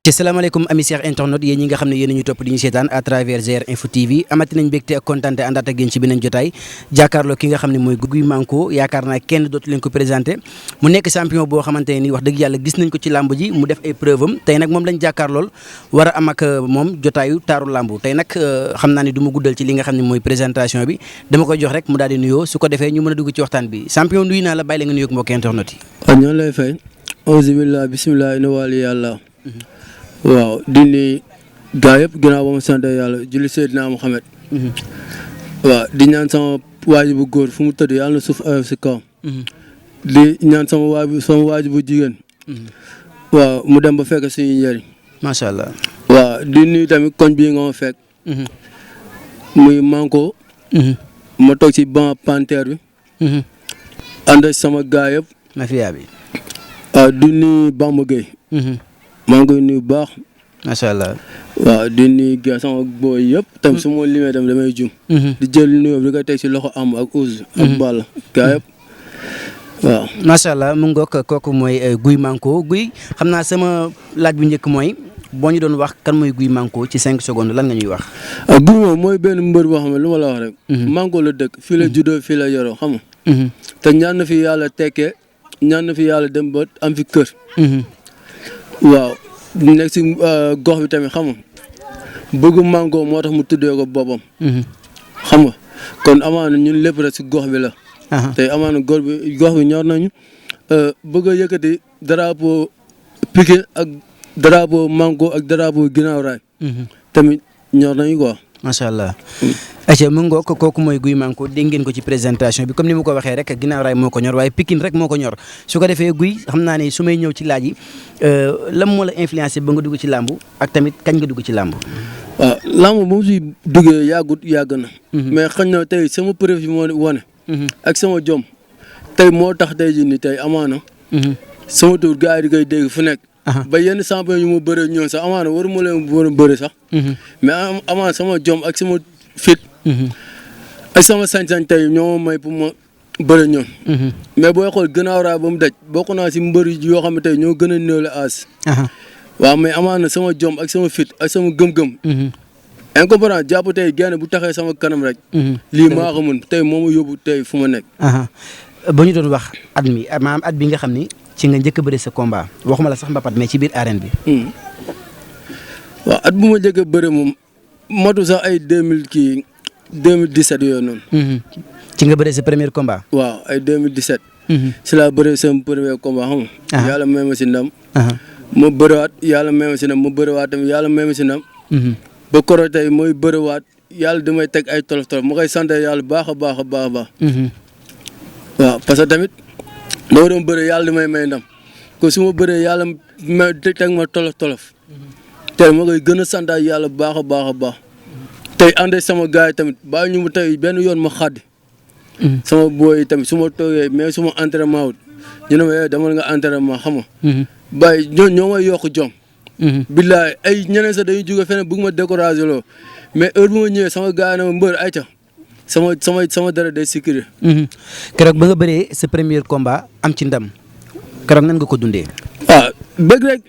ci salaamaaleykum ami Cheikh internet yéen ñi nga xam ne yéen ñu topp di ñu seetaan à travers GR Info TV amati nañ mbégte ak kontaante àndaat ak yéen ci beneen jotaay jàkkaarloo ki nga xam ne mooy Guy Manko yaakaar naa kenn dootu leen ko présenté mu nekk champion boo xamante ne nii wax dëgg yàlla gis nañ ko ci làmb ji mu def ay preuve am tey nag moom lañ jàkkaarlool war a am ak moom jotaayu taaru làmb tey nag xam naa ni du ma guddal ci li nga xam ne mooy présentation bi dama koy jox rek mu daal di nuyoo su ko defee ñu mën a dugg ci waxtaan bi champion nuyu naa la bàyyi la nga nuyoog mbokki internet yi. waaw ñoo lay fay. auzu billah bismillah ina wali yàlla. waaw di nuyu gaa yëpp ginnaaw ba ma sant yàlla julli Seydina Muhammad. waaw di ñaan sama waaju bu góor fu mu tëdd yàlla na suuf ayof si kawam. di ñaan sama waaju bu jigéen. waaw mu dem ba fekk suñu njëriñ. macha allah. waaw di nuyu tamit koñ bii nga ma fekk. muy Manko. ma toog ci banc panthère bi. ànd ak sama gaa yëpp. mafia bi. waaw di nuyu Bamba Gueye. maa ngi koy nuyu bu baax. macha allah. waaw di nuyu gars sama booy yëpp. tam su ma limee tam damay jum. di jël nuyoo di ko teg si loxo am ak Ousse. ak Balla gars yëpp waaw. macha allah mu ngoog kooku mooy Guy Manko Guy xam naa sama laaj bu njëkk mooy boo ñu doon wax kan mooy Guy Manko ci 5 secondes lan nga ñuy wax. Guy moom mooy benn mbër boo xam ne lu ma la wax rek. Manko la dëkk fii la juddoo fii la yoroo xam nga. te ñaan na fi yàlla tekkee ñaan na fi yàlla dem ba am fi kër. waaw nekk si gox bi tamit xam nga bëggu Manko moo tax mu tuddee ko boppam. xam nga kon amaana ñun lépp rek si gox bi la. tey amaana gox bi ñor nañu bëgg a yëkkati drapeau Pikine ak drapeau Manko ak drapeau Guinaw Rail. tamit ñor nañu quoi. macha allah. aca mu ngoog kooku mooy Guy Manko dégg ngeen ko ci présentation bi comme ni ma ko waxee rek Guinaw Rail moo ko ñor waaye Pikine rek moo ko ñor su ko defee Guy xam naa ne su may ñëw ci laaj yi lan moo la influencé ba nga dugg ci làmb ak tamit kañ nga dugg ci làmb. waaw làmb ba mu si duggee yàgg na. mais xëy na tey sama preuve yi moo wane. ak sama jom tey moo tax tey jii nii tey amaana. sama tur gars yi di koy dégg fu nekk. ba yenn champion yu ma bëree ñoom sax amaana waruma leen war a bëri sax. mais amaana sama jom ak sama fit. ak sama sañ-sañ tey ñoo may pour ma bëri ñoom. mais booy xool Guinaw Rail ba mu daj bokk naa si mbër yoo xam ne tey ñoo gën a néew la aas. waaw mais amaana sama jom ak sama fit ak sama gëm-gëm. incomparable jàpp tey genn bu taxee sama kanam rek. lii maa ko mën tey moo ma yóbbu tey fu ma nekk. ba ñu doon wax at mi maanaam at bi nga xam ni ci nga njëkk a bëri sa combat waxuma la sax mbapat mais ci biir arène bi. waaw at bu ma njëkk a bëri moom matu sax ay 2017 yooyu noonu. ci nga bëri sa premier combat. waaw ay 2017. si laa bëree sama premier combat xam nga. yàlla may ma si ndam. ma bëriwaat yàlla may ma si ndam ma bëriwaat tamit yàlla may ma si ndam. ba koro tey mooy bëriwaat yàlla damay teg ay tolof tolof ma koy sant yàlla baax a baax a baax a baax. waaw parce que tamit dama doon bëri yàlla damay may ndam ko su ma bëree yàlla may teg ma tolof tolof. tey ma koy gën a sant yàlla baax a baax a baax. tey ànd sama gars yi tamit bàyyi ñu mu tey benn yoon ma xaddi. sama booy tamit su ma toogee mais su ma entraînement wut ñu ne ma dama nga entraînement xam nga. bàyyi ñoo may yokk jom. billaay ay ñeneen sax dañuy jóge feneen bëgg ma découragé loo mais heure bu ma ñëwee sama gars yi ne ma mbër ayca sama dara day sécurité. keroog ba nga bëree sa premier combat am ci ndam keroog nan nga ko dundee. waaw bëgg rek.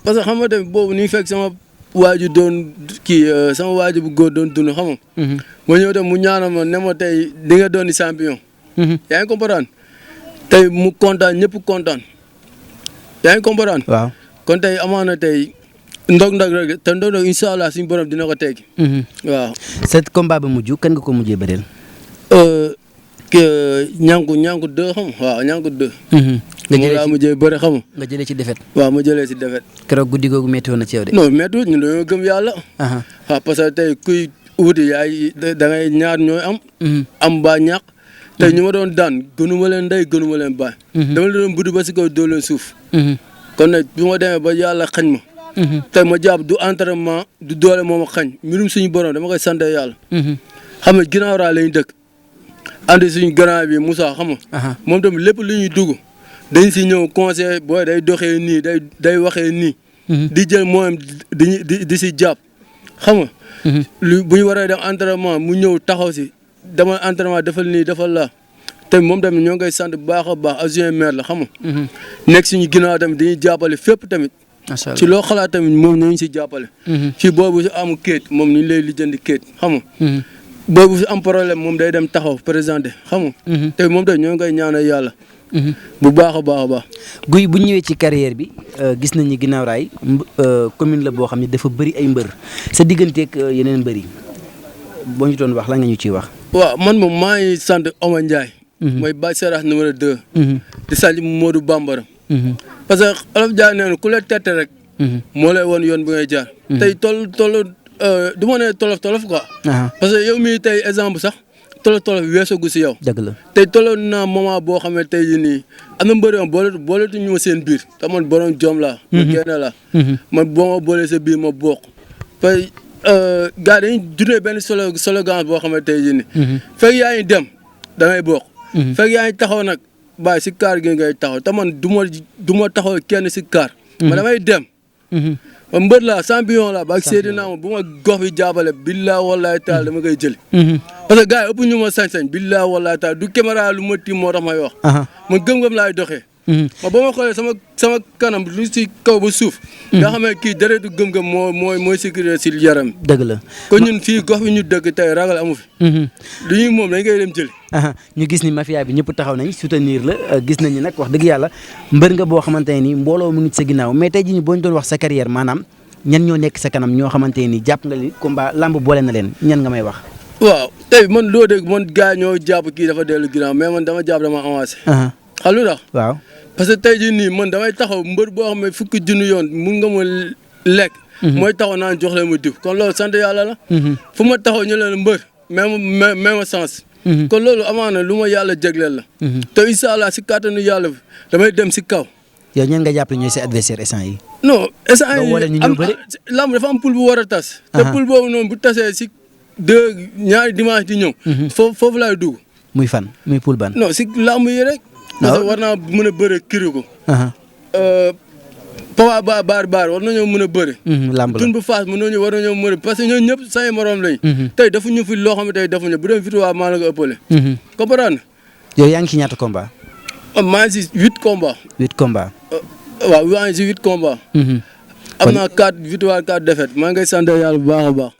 parce que xam nga tamit boobu ni fekk sama waaju doon kii sama waaju bu góor doon dund xam nga. ma ñëw tam mu ñaanal ma ne ma tey di nga doon champion. yaa ngi comprendre tey mu kontaan ñëpp kontaan yaa ngi comprendre. waaw kon tey amaana tey ndog-ndog rek te ndog-ndog incha allah suñu borom dina ko teggi. waaw. sa combat ba mujj kan nga ko mujjee bëreel. ñànku 2 xam nga waaw ñànku 2. nga jëlee laa mujjee bëri xam nga. nga jëlee ci defet. waaw ma jëlee si defet. keroog guddi googu métti woon na ci yow de. non métti ñun dañoo gëm yàlla. waaw parce que tey kuy wuti yaay da ngay ñaar ñooy am. am ba ñàkk. tey ñu ma doon daan gënuma leen ndey gënuma leen baay. dama leen doon buddi ba si kaw doo leen suuf. kon nag bi ma demee ba yàlla xañ ma. tey ma jàpp du entraînement du doole moo ma xañ mbirum suñu borom dama koy sant yàlla. xam nga Guinaw Rail lañ dëkk. andi suñu grand bi Moussa xam nga. moom tamit lépp lu ñuy dugg dañ si ñëw conseil booy day doxee nii day waxee nii. di jël mooyam di si jàpp xam nga. bu ñu waree dem entraînement mu ñëw taxaw si dama entraînement defal nii defal laa te moom tamit ñoo ngi koy sant bu baax a baax adjoint maire la xam nga. nekk suñu ginnaaw tamit dañuy jàppale fépp tamit macha allah ci loo xalaat tamit moom nañu si jàppale. ci boobu si am kéet moom ni ñu lay lijjanti kéet xam nga. boobu si am problème moom day dem taxaw présenté xam nga. te moom tamit ñoo ngi koy ñaanal yàlla. bu baax a baax a baax. Guy bu ñu ñëwee ci carrière bi gis nañ ni Guinaw Rail commune la boo xam ne dafa bëri ay mbër sa digganteeg yeneen mbër yi boo ñu doon wax la nga ñu ciy wax. waaw man moom maa ngi sant Omar Ndiaye. mooy Baye Seras numéro 2. di sant Modou Bambara. parce que Olof Ndiaye nee na ku la tette rek. moo lay woon yoon bi ngay jaar. tey toll du ma nee tolof quoi. parce que yow mii tey exemple sax. tolof weesagu si yow. dëgg la tey tolloon naa moment boo xam ne tey jii nii am na mbëri am booletu ñu ma seen biir te man borom jom laa. ma génne la. man boo ma boolee sa biir ma bokk. tey gars dañuy dundee benn slogan boo xam ne tey jii nii. fekk yaa ngi dem da ngay bokk. fekk yaa ngi taxaw nag bàyyi si kaar gi ngay taxaw te man du ma taxaw kenn si kaar. ma damay dem. ma mbër laa champion laa ba ak Seydina ma bu ma gox bi jàppale billaa wallahi taala dama koy jëli. parce que gars yi ëpp ñu ma sañ-sañ billaa wallahi taala du caméra lu ma tiim moo tax may wax. man gëm-gëm laay doxee. ma ba ma xoolee sama kanam lu si kaw ba suuf. nga xam ne kii deretu gëm-gëm mooy sécurité si yaram. dëgg la kon ñun fii gox bi ñu dëkk tey ragal amu fi. lu ñuy moom dañ koy dem jëli. ñu gis ni mafia bi ñëpp taxaw nañ soutenir la gis nañ ni nag wax dëgg yàlla mbër nga boo xamante ne nii mbooloo mu ngi sa ginnaaw mais tey jii nii boo ñu doon wax sa carrière maanaam ñan ñoo nekk sa kanam ñoo xamante ne nii jàpp nga ni combat lamb boole na leen ñan nga may wax. waaw tey man loo dégg man gars ñoo jàpp kii dafa dellu ginnaaw mais man dama jàpp dama avancé. xam lu tax waaw parce que tey jii nii man damay taxaw mbër boo xam ne fukki junni yoon mun nga ma lekk. mooy taxaw naan jox leen ma diw kon loolu sant yàlla la. fu ma taxaw ñu leen mbër même ma sens. kon loolu amaana lu ma yàlla jégleel la. te incha allah si kàttanu yàlla damay dem si kaw. yow ñan nga jàppale ñooy sa adversaire instant yi. non instant yi lamb dafa am poule bu war a tas. te poule boobu noonu bu tasee si ñaari dimanche di ñëw. foofu laay dugg. muy fan muy poule ban. non si lamb yi rek. parce que war naa mën a bëre kiriku. Papa baar war nañoo mën a bëre. lamb la tun bu faas war nañoo mën a parce que ñooñu ñëpp say morom lañ. tey defuñu fi loo xam ne tey defuñu bu dem victoire maa la ko ëppale. comprendre. yow yaa ngi ci ñaata combat. maa ngi si 8 combats. 8 combats. waaw maa ngi si 8 combats. am naa 4 victoire 4 défaites maa ngi koy sant yàlla bu baax a baax.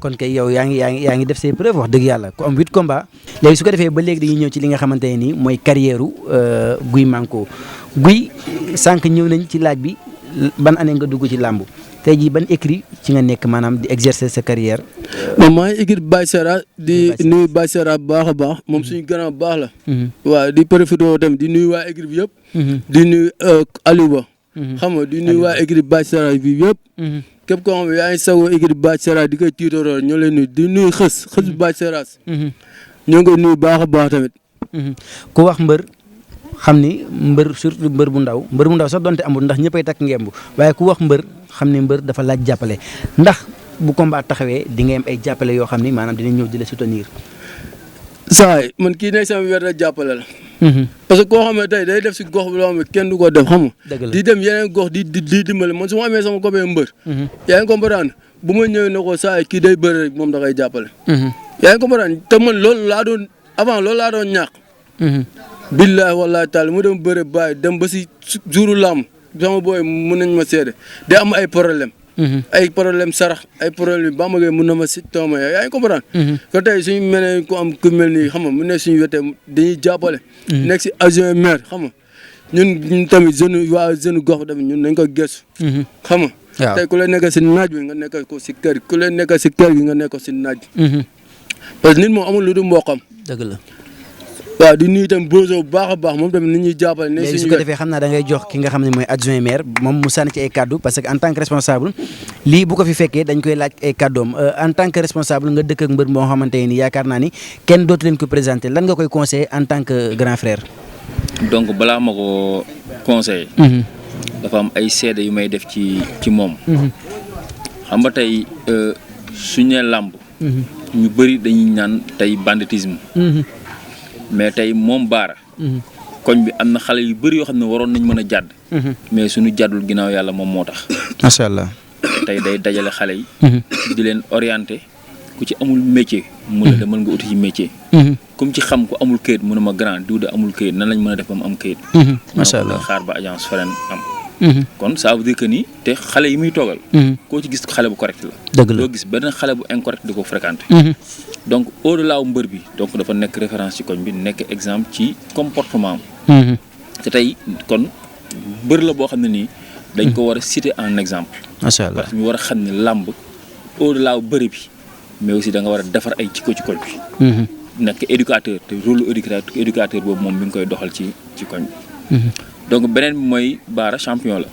kon kay yow yaa ngi def ses preuves wax dëgg yàlla ku am 8 combats. léegi su ko defee ba léegi dañuy ñëw ci li nga xamante ne nii mooy carrière Guy Manko Guy sànq ñëw nañ ci laaj bi ban année nga dugg ci làmb tey jii ban écrit ci nga nekk maanaam di exercer sa carrière. moom maa ngi écrit Baye Seras di nuyu Baye Seras bu baax a baax moom suñu grand bu baax la. waaw di profité tamit di nuyu waa écrit bi yëpp. di nuyu Aliou Ba. xam nga di nuyu waa écrit Baye Seras bi yëpp. képp koo xam ne yaa ngi sagoo écrit Baye Seras di koy tiitaroo ñoo leen nuyu di nuyu xës Baye Seras. ñoo ngi koy nuyu baax a baax tamit. ku wax mbër xam ni mbër surtout mbër bu ndaw sax donte amul ndax ñëppay takk ngemb waaye ku wax mbër xam ne mbër dafa laaj jàppale ndax bu combat taxawee di nga am ay jàppale yoo xam ni maanaam dinañ ñëw di la soutenir. saa man kii nekk sama wér la jàppale la. parce que koo xam ne tey day def si gox bi loo xam ne kenn du ko def xam nga. di dem yeneen gox di dimbale man su ma amee sama copain mbër. yaa ngi comprendre bu ma ñëwee ne ko saa kii day bëri rek moom da koy jàppale. yaa ngi comprendre te man loolu laa doon ñàkk. billahi wallahi taala mu dem bëre bàyyi dem ba si jouru làmb sama booy mun nañ ma seede day am ay problème ay problème sarax ay problème yi Bamba Gaye mun na ma si tooma yaa ngi comprendre ko tey suñu mel ne ku am ku mel nii xam nga mu ne suñu wetee dañuy jàppale nekk si adjoint maire xam nga ñun tamit jeune gox tamit ñun nañ ko gëstu xam nga tey ku lay nekk si naaj bi nga nekk ko si kër ku lay nekk si kër gi nga nekk ko si naaj parce que nit moom amul lu dul mboqam dëgg la waaw di nuyu itam Bozo bu baax a baax moom tamit nit ñuy jàppale. ne léegi su ko defee xam naa da ngay jox ki nga xam ne mooy adjoint maire moom mu sànni ci ay kaddu parce que en tant que responsable lii bu ko fi fekkee dañ koy laaj ay kaddoom en tant que responsable nga dëkk ak mbër moo xamante ni yaakaar naa ni kenn dootu leen ko présenté lan nga koy conseiller en tant que grand frère. donc balaa ma ko conseiller. dafa am ay seede yu may def ci moom. xam nga tey suñu nee làmb. ñu bëri dañuy ñaan tey banditisme. mais tey moom Baara. koñ bi am na xale yu bëri yoo xam ne waroon nañ mën a jàdd. mais suñu jàddul ginnaaw yàlla moom moo tax. macha allah. tey day dajale xale yi. di leen orienté ku ci amul métier. mu la demal nga uti ci métier. comme ci xam ku amul këyit mu ne ma grand diw de amul këyit nan lañ mën a def ba mu am këyit. macha allah xaar ba agence feneen am. kon ça veut dire que ni te xale yi muy toogal. koo ci gis xale bu correct la. dëgg la doo gis benn xale bu incorrect di ko fréquenter. donc au delà wu mbër bi donc dafa nekk référence ci koñ bi nekk exemple ci comportement am. te tey kon mbër la boo xam ne nii. dañ ko war a citer en exemple. macha allah parce que ñu war a xam ne làmb au delà wu bëri bi mais aussi da nga war a defar ay jikko ci koñ bi. nekk éducateur te rôle éducateur boobu moom mi ngi koy doxal ci koñ bi. donc beneen bi mooy Bara champion la.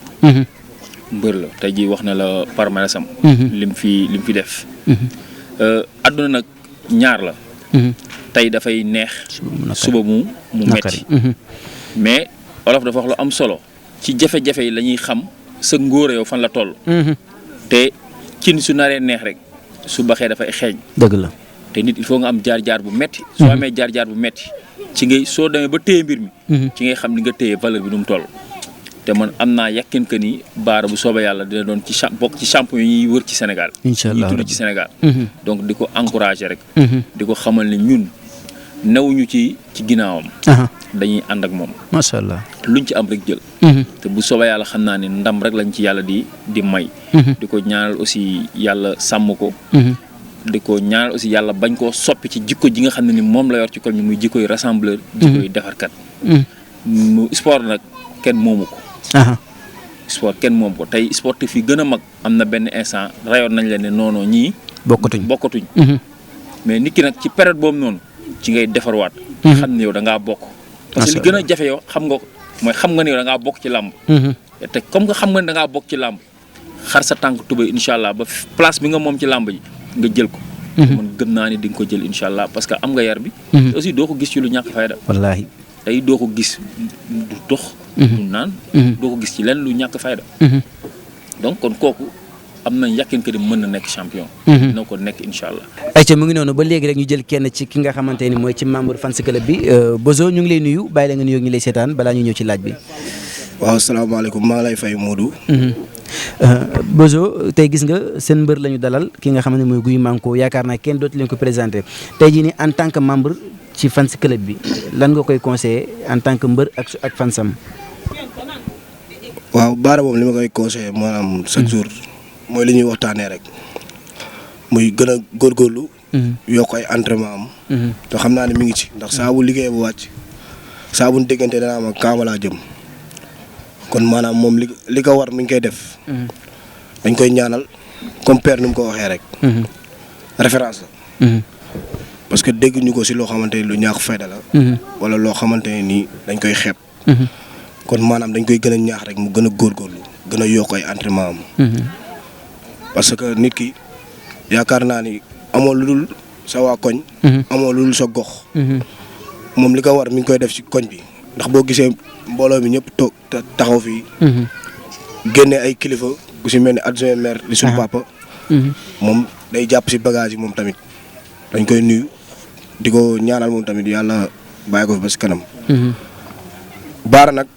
mbër la tey jii wax na la palmarès am. lim fi def. àdduna nag ñaar la. tey dafay neex. suba mu metti mais olof dafa wax lu am solo ci jafe-jafe yi la ñuy xam sa ngóore yow fan la toll. te cin su naree neex rek su baxee dafay xeeñ. dëgg la. te nit il faut nga am jaar-jaar bu metti soo amee jaar-jaar bu metti ci ngay soo demee ba téye mbir mi. ci ngay xam ni nga téye valeur bi nu mu toll. te man am naa yàqin que ni Bara bu soobee yàlla dina doon ci bokk ci champion yi ñuy wër ci Sénégal. incha allah ñuy tudd ci Sénégal. donc di ko encourager rek. di ko xamal ne ñun newuñu ci ginnaawam. dañuy ànd ak moom. macha allah luñ ci am rek jël. te bu soobee yàlla xam naa ne ndam rek lañ ci yàlla di may. di ko ñaanal aussi yàlla sàmm ko. di ko ñaanal aussi yàlla bañ koo soppi ci jikko ji nga xam ne ni moom la yor ci koñ bi muy jikkoy rassembleur. jikkoy defarkat. mu sport nag kenn moomu ko. sport kenn moom ko tey sportif yi gën a mag am na benn instant rayoon nañ leen ne noonu ñii. bokkatuñ. mais nit ki nag ci période boobu noonu ci ngay defarwaat. xam ne yow da ngaa bokk. parce que li gën a jafe yow xam nga ko mooy xam nga ne yow da ngaa bokk ci làmb. te comme nga xam nga ne da ngaa bokk ci làmb xar sa tànk tubéy incha allah ba place bi nga moom ci làmb ji nga jël ko. man gëm naa ni di nga ko jël incha allah parce que am nga yar bi. te aussi doo ko gis ci lu ñàkk fayda. wallaahi. tey doo ko gis du dox. du naan. doo ko gis ci lenn lu ñàkk fayda. donc kon kooku am nañ yàqin que ni mën na nekk champion. dina ko nekk incha allah. ayca mu ngi noonu ba léegi rek ñu jël kenn ci ki nga xamante ni mooy ci membre fans club bi Bozo ñu ngi lay nuyu bàyyi la nga nuyoo ñu lay seetaan balaa ñu ñëw ci laaj bi. waaw salaamaaleykum maa ngi lay fay Modou. Bozo tey gis nga seen mbër la ñu dalal ki nga xam ne mooy Guy Manko yaakaar naa kenn dootu leen ko présenté tey jii nii en tant que membre ci fans club bi lan nga koy conseillé en tant que mbër ak fansam. waaw Bara moom li ma koy conseillé maanaam chaque jour mooy li ñuy waxtaanee rek muy gën a góorgóorlu. yokk ay entraînement am. te xam naa ne mi ngi ci ndax saa bu liggéey bu wàcc saa bu déggante danaa ma kaama laa jëm kon maanaam moom li ko war mi ngi koy def. dañ koy ñaanal comme père ni mu ko waxee rek. référence la. parce que dégg ñu ko si loo xamante ni lu ñaax fayda la. wala loo xamante ne nii dañ koy xeeb. kon maanaam dañ koy gën a ñaax rek mu gën a góorgóorlu gën a yokk ay entraînement am. parce que nit ki yaakaar naa ni amoo lu dul sa waa koñ. amoo lu dul sa gox. moom li ko war mi ngi koy def ci koñ bi ndax boo gisee mbooloo mi ñëpp toog taxaw fii. génne ay kilifa ku si mel ni adjoint maire di suñu papa. moom day jàpp si bagage yi moom tamit dañ koy nuyu di ko ñaanal moom tamit yàlla bàyyi ko fi ba si kanam. Bara nag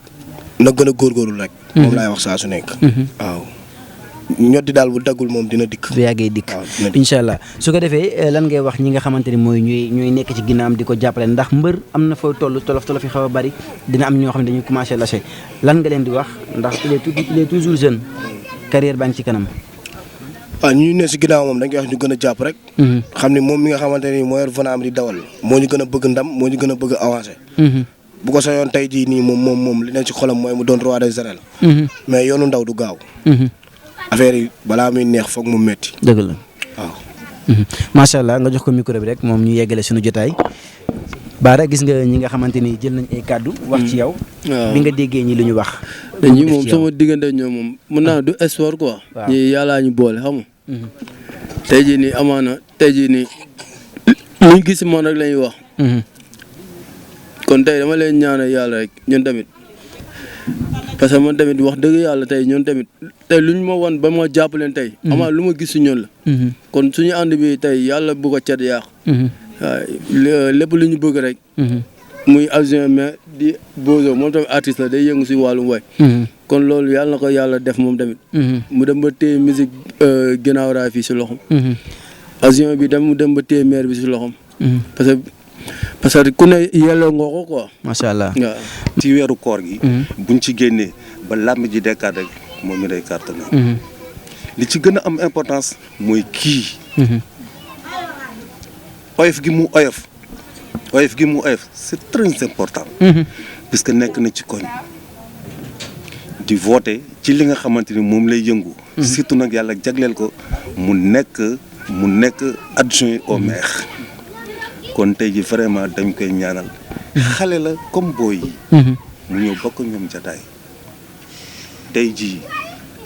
na gën a góorgóorlu rek. moom laay wax saa su nekk. waaw ñoddi daal bu daggul moom dina dikk. bu yàggee dikk incha allah su ko defee lan ngay wax ñi nga xamante ni mooy ñooy nekk ci ginnaam di ko jàppale ndax mbër am na fooy toll tolof yi xaw a bari dina am ñoo xam ne dañuy commencé lâché lan nga leen di wax ndax il est toujours jeune carrière baa ngi ci kanam. waaw ñu ne si ginnaaw moom dañ koy wax ñu gën a jàpp rek. xam ni moom mi nga xamante ni moo yor vanaam di dawal moo ñu gën a bëgg ndam moo ñu gën a bëgg avancé. bu ko sañoon tey jii nii moom li ne ci xolam mooy mu doon roi des arènes. mais yoonu ndaw du gaaw. affaire yi balaa muy neex foog mu metti. dëgg la waaw. macha allah nga jox ko micro bi rek moom ñu yeggale suñu jotaay. Bara gis nga ñi nga xamante ni jël nañ ay kàddu. wax ci yow. bi nga déggee ñi lu ñu wax. ñi moom sama diggante ñoom moom mën naa du espoir quoi. waaw ñii yàllaa ñu boole xam nga. tey jii nii amaana tey jii nii luñ gis moom rek la ñuy wax. kon tey dama leen ñaanal yàlla rek ñun tamit parce que man tamit wax dëgg yàlla tey ñun tamit tey luñ ma wan ba ma jàpp leen tey. amaana lu ma gis si ñun la. kon suñu ànd bi tey yàlla bu ko cat yàq. waaw lépp lu ñu bëgg rek. muy adjoint mais di Bozo moom tamit artiste la day yëngu si wàllum way. kon loolu yàlla na ko yàlla def moom tamit. mu dem ba téye musique ginnaaw raay fii si loxom. adjoint bi mu dem ba téye maire bi si loxom. parce que ku ne yelloo nga ko quoi. macha allah waaw. ci weeru koor gi. buñ ci génnee ba làmb ji dekkaat rek moom mi day cartonné. li ci gën a am importance mooy kii. oyof gi mu oyof c'est très important. puisque nekk na ci koñ di voter ci li nga xamante ni moom lay yëngu. surtout nag yàlla jagleel ko mu nekk adjoint au maire. kon tey ji vraiment dañ koy ñaanal. xale la comme booy yi. mu ñëw bokk ñoom jataay. tey jii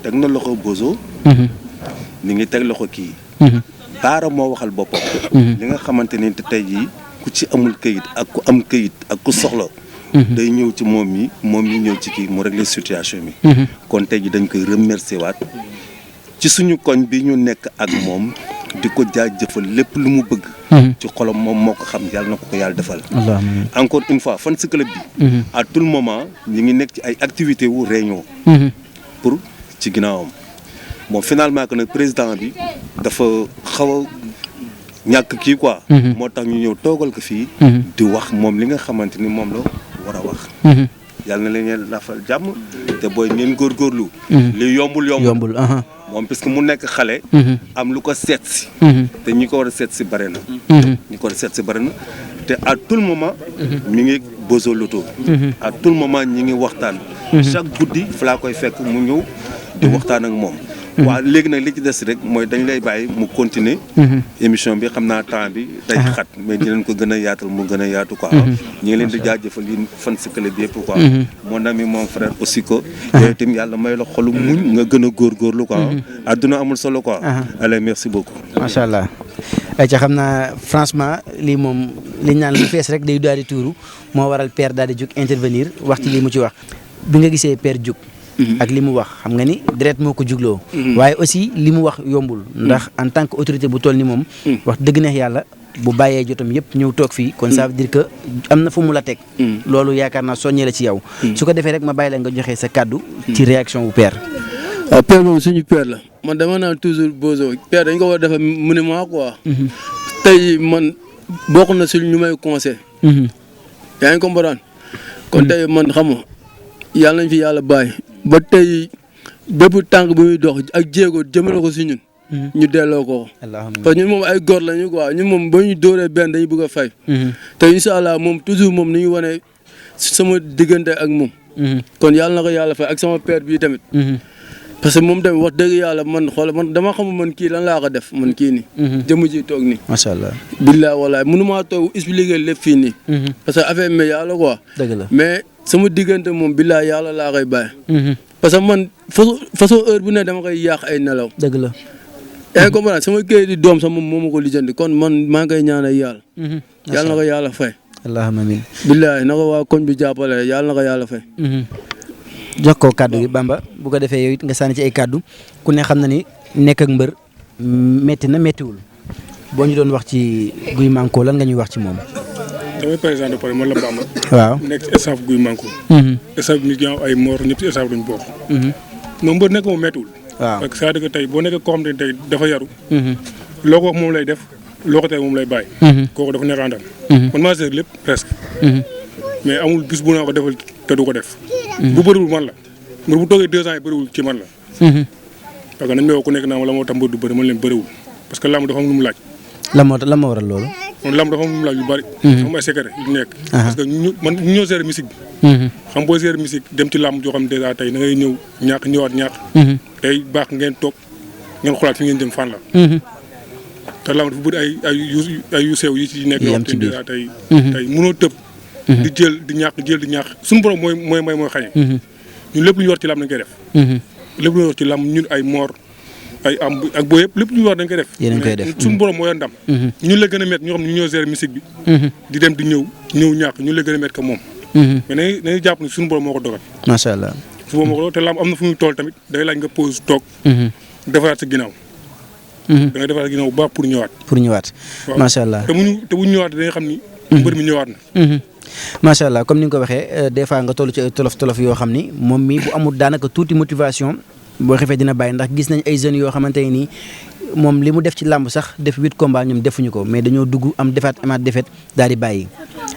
teg na loxo Bozo. mi ngi teg loxo kii. Baara moo waxal boppam. li nga xamante ni tey jii ku ci amul këyit ak ku am këyit ak ku soxla. day ñëw ci moom mi ñëw ci kii mu régler situation bi. kon tey jii dañ koy remercier waat ci suñu koñ bi ñu nekk ak moom di ko jaajëfal lépp lu mu bëgg. ci xolam moom moo ko xam yàlla na ko yàlla defal. encore une fois fan si club bi. à tout le moment ñu ngi nekk ci ay activités wu réunion. pour ci ginnaawam. bon finalement que nag président bi dafa xaw a ñàkk kii quoi. moo tax ñu ñëw toogal ko fii. di wax moom li nga xamante ni moom la war a wax. yàlla na leen lafal jàmm. te booy ngeen góorgóorlu. li yombul. moom parce que mu nekk xale. am lu ko seet si. te ñi ko war a seet si bare na. te à tout le moment. mi ngi Bozo Loto. à tout le moment ñi ngi waxtaan. chaque guddi fa laa koy fekk mu ñëw di waxtaan ak moom. waaw léegi nag li ci des rek mooy dañ lay bàyyi mu continuer. émission bi xam naa temps bi day xat mais dinañ ko gën a yaatal mu gën a yaatu quoi. ñu ngi leen di jaajëfal yi fan si club bi yëpp quoi. mon ami mon frère aussi ko. yooyu itam yàlla may la xolu muñ nga gën a góorgóorlu quoi. adduna amul solo quoi. allez merci beaucoup. macha allah. ayca xam naa franchement lii moom li ñu naan lu fees rek day daal di tuuru moo waral père daal di jug intervenir wax ci lii mu ci wax bi nga gisee père jug. ak li mu wax xam nga ni deret moo ko jugloo. waaye aussi li mu wax yombul. ndax en tant que autorité bu toll ni moom. wax dëgg neex yàlla bu bàyyee jotam yëpp ñëw toog fii kon ça veut dire que am na fu mu la teg. loolu yaakaar naa soññee la ci yow. su ko defee rek ma bàyyi la nga joxe sa kàddu. ci réaction bu père. waaw père moom suñu père la man dama naan toujours Bozo père dañ ko war a defar monument quoi. tey man bokk na si ñu may conseil. yaa ngi comprendre. kon tey man xam nga yàlla nañ fi yàlla bàyyi. ba tey bépp tànk bu muy dox ak jéego jëmale ko si ñun. ñu delloo ko. parce que ñun moom ay góor lañu quoi ñun moom ba ñu dóoree benn dañu bëgg a fay. te incha allah moom toujours moom ni ñu wane sama diggante ak moom. kon yàlla na ko yàlla fay ak sama père bii tamit. parce que moom tamit wax dëgg yàlla man xool man dama xamul man kii lan laa ko def man kii nii. jëmm ji toog nii. macha allah. billaay walaay mënumaa toog expliquer lépp fii nii. parce que affaire média la quoi. dëgg la mais sama diggante moom billaay yàlla laa koy bàyyi. parce que man façon heure bu ne dama koy yàq ay nelaw. dëgg la. yaa ngi comprendre sama kër di doom sax moom moo ma ko lijjanti kon man maa ngi koy ñaanal yàlla. yàlla na ko yàlla fay. allahumma amiin. billaay na ko waa koñ bi jàppale yàlla na ko yàlla fay. jox ko kàddu gi Bamba bu ko defee yow it nga sànni ci ay kàddu ku ne xam na ni nekk ak mbër métti na méttiwul boo ñu doon wax ci Guy Manko lan nga ñuy wax ci moom. damay présenté pare man la Bamba. waaw nekk ci staff Guy Manko. staff bi nit ñi ay moor ñëpp ci staff lañ bokk. moom mbër nekk moom méttiwul. waaw parce que c'est-à-dire que tey boo nekkee koo xam ne tey dafa yaru. loo ko wax moom lay def loo ko tey moom lay bàyyi. kooku dafa nekk àndam. man maa seet lépp presque. mais amul bis bu naa ko defal te du ko def. bu bëriwul man la mbër bu toogee 2 ans yi bëriwul ci man la. parce que nañ may wax ku nekk naa ma la moo tax mbër du bëri man leen bëriwul parce que làmb dafa am lu mu laaj. lan moo waral loolu. moom làmb dafa am lu mu laaj yu bëri. am ay secret yu nekk. parce que ñu ñoo gérer musique bi. xam boo gérer musique dem ci làmb joo xam ne dèjà tey da ngay ñëw ñàkk ñëwaat ñàkk. tey baax ngeen toog ngeen xoolaat fi ngeen jëm fan la. te làmb dafa bëri ay yu sew yi ci nekk. yoo xam te dèjà tey mënoo tëb. di jël di ñàkk suñu borom mooy xañe. ñun lépp lu ñu war ci làmb dañ koy def. lépp lu ñu war ci làmb ñun ay moor ay am ak boo yëpp lépp lu ñu war dañ koy def. yéen a ngi koy def suñu borom moo yor ndam. ñun la gën a métti ñoo xam ne ñu ñoo gérer musique bi. di dem di ñëw ñàkk ñun la gën a métti que moom. mais dañuy jàpp ne suñu borom moo ko dogal. macha allah su borom moo ko dogal te làmb am na fu muy tool tamit day laaj nga pause toog. defaraat sa ginnaaw. da ngay defaraat sa ginnaaw bu baax pour ñëwaat. macha allah te bu ñu ñëwaat dañuy xam ni. mbër mi ñëwaat na. macha allah comme ni nga ko waxee des fois nga toll ci ay tolof yoo xam ni moom mi bu amul daanaka tuuti motivation boo xefee dina bàyyi ndax gis nañ ay jeunes yoo xamante ne nii moom li mu def ci làmb sax def 8 combats ñoom defuñu ko mais dañoo dugg am amaat defet daal di bàyyi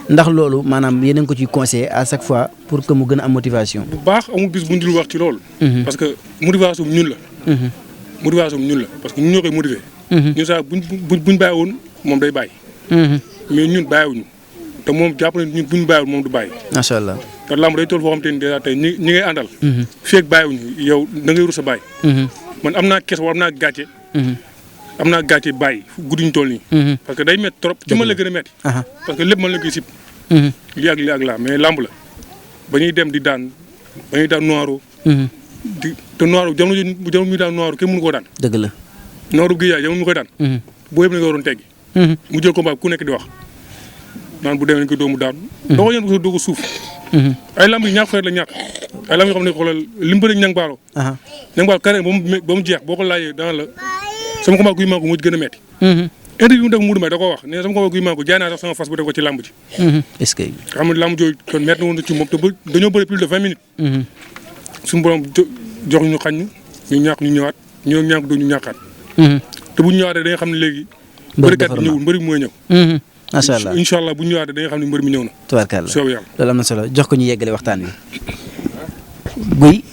ndax loolu maanaam yéen a ngi ko ciy conseillé à chaque fois pour que mu gën a am motivation. bu baax amul bis bu ñu dul wax ci loolu. parce que motivation bi ñun la. motivation bi ñun la parce que ñun ñoo koy motiver. ñun sax buñ bàyyi woon moom day bàyyi. mais ñun bàyyiwuñu te moom jàpp na ñun buñ bàyyiwul moom du bàyyi. macha allah te lamb day toll foo xam te ni dèjà tey ñi ngay àndal. feeg bàyyiwuñu yow da ngay rus a bàyyi. man am naa kees wala am naa gàcce. am naa gàcce bàyyi fu guddi ñu toll nii. parce que day métti trop ci man la gën a métti. parce que lépp man la koy sib. lii ak laa mais lamb la ba ñuy dem di daan ba ñuy daan noiro. te noiro jamono muy daan noiro kenn mënu koo daan. dëgg la. noiro gi yaay jamono mu koy daan. boo yëpp na nga waroon teggi. mu jël combat ku nekk di wax naan bu demee nañ ko doomu daan. doo ko yéen doo ko suuf. ay lamb yi ñàkk fayda la ñàkk ay lamb yoo xam ne xoolal li mu bëri ñang baalo. ñang baalo carré ba mu jeex boo ko laajee dana la sama combat guy manko moo ci gën a metti. interview mu def Mourou Mbaye da koo wax nee na sama combat guy manko jaay naa sax sama fas bu def ko ci lamb ji. est-ce que. xam nga lamb jooju kon metti na woon ci moom te dañoo bëri plus de 20 minutes. suñu borom jox ñu xañ ñu ñàkk ñu ñëwaat ñoo ñàkk doo ñu ñàkkaat. te bu ñu ñëwaatee da nga xam ne léegi. bërikat bi ñëwul mbëri bi mooy ñëw. macha allah incha allah bu ñu ñëwaatee da nga xam ne mbër mi ñëw na. tubaarkalla soob yàlla loolu am na solo jox ko ñu yeggale waxtaan wi. Guy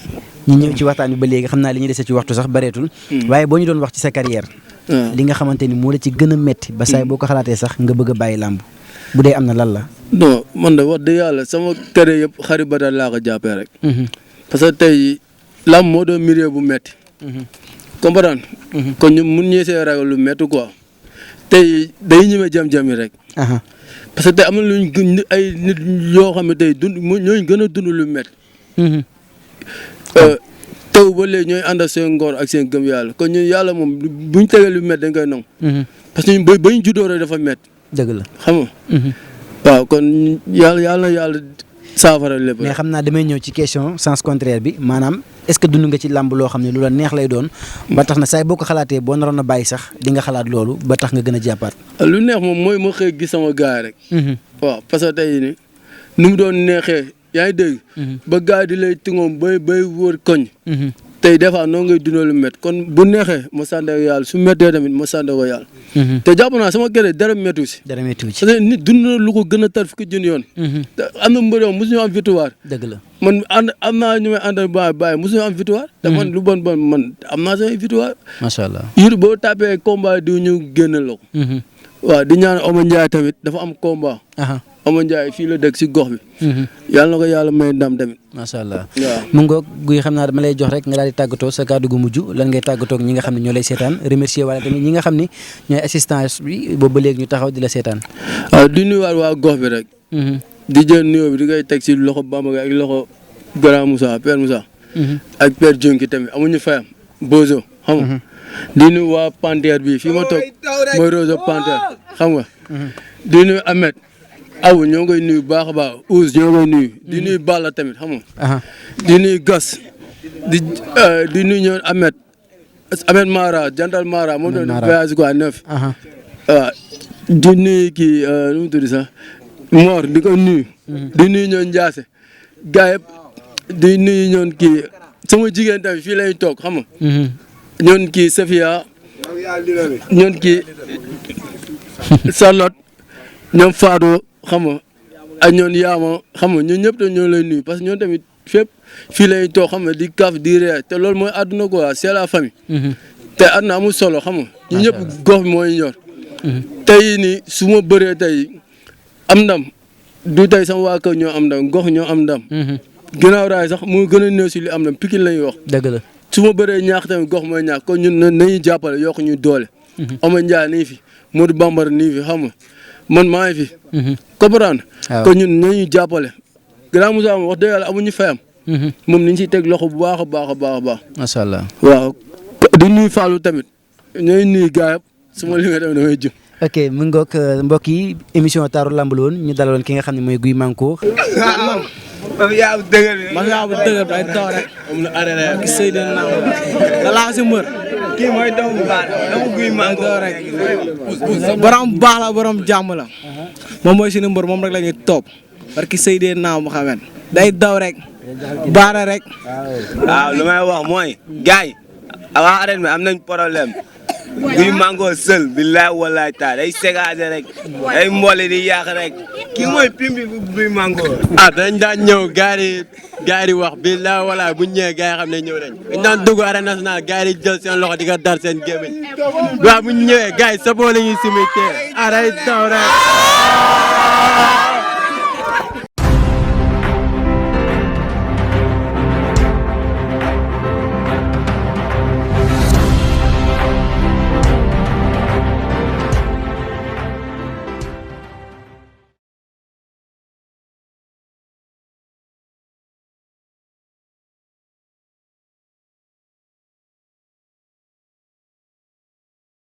ñu ñëw ci waxtaan bi ba léegi xam naa li ñuy dese ci waxtu sax bareetul. waaye boo ñu doon wax ci sa carrière. li nga xamante ni moo la ci gën a metti ba saay boo ko xalaatee sax nga bëgg a bàyyi làmb bu dee am na lan la. non man de wax dëgg yàlla sama carrière yëpp xari ba daal laa ko jàppee rek. parce que tey làmb moo doon milieu bu metti comprendre. kon ñu mun ñee see ragal lu metti quoi. tey day ñëwee jam-jam yi rek. parce que tey am na luñ gën ay nit yoo xam ne tey dund ñooñu gën a dund lu métti. taw ba léegi ñooy ànd ak seen ngor ak seen gëm yàlla kon ñun yàlla moom buñ tegee lu métti dañ koy nangu. parce que ñun ba ñu juddoo rek dafa métti. dëgg la xam nga. waaw kon yàlla saafara lépp. mais xam naa damay ñëw ci question sens contraire bi maanaam est-ce que dund nga ci làmb loo xam ne lu la neex lay doon ba tax na saay boo ko xalaatee boo naroon a bàyyi sax di nga xalaat loolu ba tax nga gën a jàppaat. lu neex moom mooy ma xëy gis sama gars rek. waaw parce que tey nii nu mu doon neexee yaa ngi dégg. ba gars di lay tingoom bay wër koñ. tey des fois noonu ngay dundal lu métti kon bu neexee ma sant ko yàlla su méttee tamit ma sant ko yàlla. te jàpp naa sama kër dara méttu si. dara méttu ci parce que nit dund na lu ko gën a tar fi ko jën yoon. te am na mbër yoo mosu ñu am victoire. dëgg la man am naa ñu may àndal bàyyi mosu ñu am victoire. te man lu bon man am naa samay victoire. macha allah yur boo tapé combat di ñu génnal la ko. waaw di ñaan Oma Ndiaye tamit dafa am combat. Oma Ndiaye fii la dëkk si gox bi. yàlla na ko yàlla may ndam tamit. macha allah waaw mu ngoog Guy xam naa dama lay jox rek nga daal di tàggatoo sa kàddu gu mujj lan ngay tàggatoo ak ñi nga xam ne ñoo lay seetaan remercier wala tamit ñi nga xam ne ñooy assistance bi boobu ba léegi ñu taxaw di la seetaan. waaw di nuyuwaat waa gox bi rek. di jël nuyoo bi di koy teg si loxo Bamba ak loxo Grand Moussa Père Moussa. ak Père Jonki tamit amuñu fayam Bozo xam nga. di nuyu waa Panthère bi fii ma toog mooy Rose Panthère xam nga. di nuyu Ahmed Aw ñoo ngi koy nuyu baax a baax Ouz ñoo ngi koy nuyu di nuyu Balla tamit xam nga. di nuyu Gas di nuyu ñoom Ahmed Mara jantal Mara moom tamit voyage quoi neuf. waaw di nuyu kii nu mu tudd sax Mor di ko nuyu. di nuyu ñoom Ndiasse gars yëpp di nuyu ñoom kii sama jigéen tamit fii lay toog xam nga. ñoon kii Safia ñoon kii Charlotte ñoom Fado xam nga ak ñoon Yaama xam nga ñun ñëpp tamit ñoo lay nuyu parce que ñoon tamit fépp fii lay toog xam nga di kaf di ree te loolu mooy àdduna quoi c'est la famille. te àdduna amul solo xam nga ñu ñëpp gox bi mooy ñor. tey nii su ma bëree tey am ndam du tey sama waa kër ñoo am ndam gox ñoo am ndam. ginnaaw raay sax mu gën a néew si li am ndam Pikine la ñuy wax. dëgg la. su ma bëree ñaax tamit gox mooy ñaax kon ñun nañuy jàppale yokk ñu doole. Oma Ndiaye nii fi Modou Bambara nii fi xam nga man maa ngi fi. comprendre kon ñun nañuy jàppale. Grand Moussa wax dëgg yàlla amuñu fayam. moom ni ñu siy teg loxo bu baax a baax a baax a baax. macha allah. waaw di nuyu Fallou tamit ñooy nuyu gars yëpp su ma limee tamit damay jëm. ok mu ngoog mbokk yi émission taaru lamb la woon ñu dalaloon ki nga xam ne mooy Guy Manko. yaa bu dëgër bi man yaa bu dëgër bi ay taw rek am na arrêté ki sëy den naaw da laa si mbër kii mooy doomu baax doomu Guy Manko rek borom baax la borom jàmm la moom mooy suñu mbër moom rek la ñuy topp parce que sëy den naaw mu xamee day daw rek baara rek waaw lu may wax mooy gars yi waa arène bi am nañ problème Guy Mango seul billaay wallaay taal day ségaase rek ay mboole di yàq rek kii mooy pimbi Guy Mango. dañ daan ñëw gars yi wax billaay wallaay bu ñu ñëwee gars yi xam ne ñëw nañ dañ daan dugg arène nationale gars yi jël seen loxo di ko dar seen gémmiñ waaw bu ñu ñëwee gars yi saboo la ñuy simi tee day daw rek